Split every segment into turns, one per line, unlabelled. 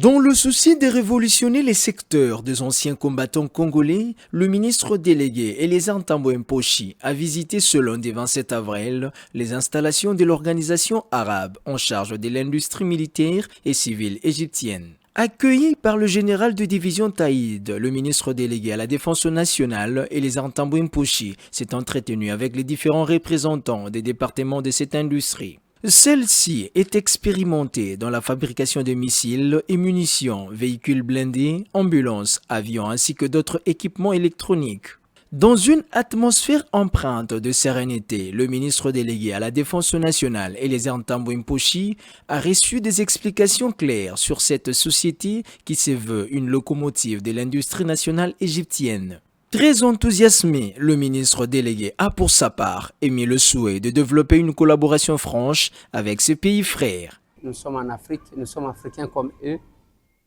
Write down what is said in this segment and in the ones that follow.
Dans le souci de révolutionner les secteurs des anciens combattants congolais, le ministre délégué Eliezer Ntambwe Mposhi a visité ce lundi 27 avril les installations de l'organisation arabe en charge de l'industrie militaire et civile égyptienne. Accueilli par le général de division Taïd, le ministre délégué à la défense nationale, Eliezer Ntambwe Mposhi, s'est entretenu avec les différents représentants des départements de cette industrie. Celle-ci est expérimentée dans la fabrication de missiles et munitions, véhicules blindés, ambulances, avions ainsi que d'autres équipements électroniques. Dans une atmosphère empreinte de sérénité, le ministre délégué à la Défense nationale, Eliezer Ntambwe Mposhi, a reçu des explications claires sur cette société qui se veut une locomotive de l'industrie nationale égyptienne. Très enthousiasmé, le ministre délégué a pour sa part émis le souhait de développer une collaboration franche avec ses pays frères.
Nous sommes en Afrique, nous sommes africains comme eux,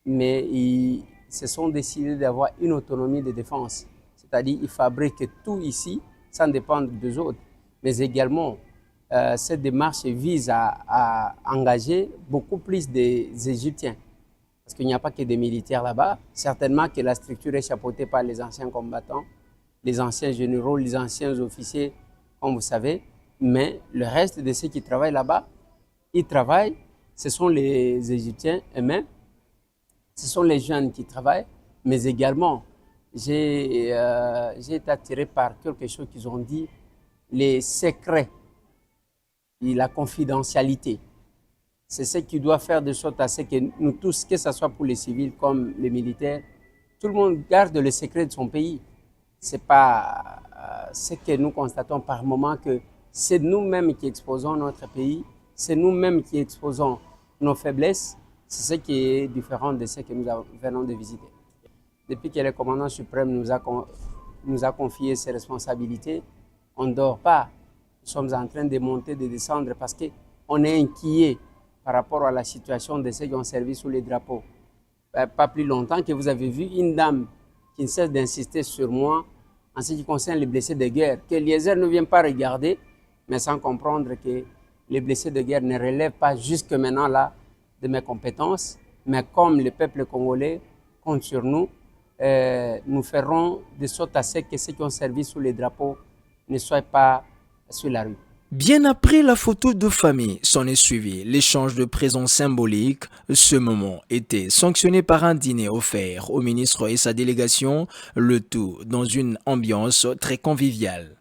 mais ils se sont décidés d'avoir une autonomie de défense. C'est-à-dire qu'ils fabriquent tout ici sans dépendre des autres. Mais également, cette démarche vise à engager beaucoup plus des Égyptiens. Parce qu'il n'y a pas que des militaires là-bas. Certainement que la structure est chapeautée par les anciens combattants, les anciens généraux, les anciens officiers, comme vous savez. Mais le reste de ceux qui travaillent là-bas, ils travaillent. Ce sont les Égyptiens eux-mêmes. Ce sont les jeunes qui travaillent. Mais également, j'ai été attiré par quelque chose qu'ils ont dit, les secrets et la confidentialité. C'est ce qui doit faire de sorte à ce que nous tous, que ce soit pour les civils comme les militaires, tout le monde garde le secret de son pays. Ce n'est pas ce que nous constatons par moment, que c'est nous-mêmes qui exposons notre pays, c'est nous-mêmes qui exposons nos faiblesses. C'est ce qui est différent de ce que nous venons de visiter. Depuis que le commandant suprême nous a confié ses responsabilités, on ne dort pas. Nous sommes en train de monter, de descendre parce qu'on est inquiet par rapport à la situation de ceux qui ont servi sous les drapeaux. Pas plus longtemps que vous avez vu une dame qui ne cesse d'insister sur moi en ce qui concerne les blessés de guerre, que Eliezer ne vient pas regarder, mais sans comprendre que les blessés de guerre ne relèvent pas jusque maintenant là de mes compétences, mais comme le peuple congolais compte sur nous, nous ferons de sorte à ce que ceux qui ont servi sous les drapeaux ne soient pas sur la rue.
Bien après la photo de famille, s'en est suivi l'échange de présents symboliques. Ce moment était sanctionné par un dîner offert au ministre et sa délégation, le tout dans une ambiance très conviviale.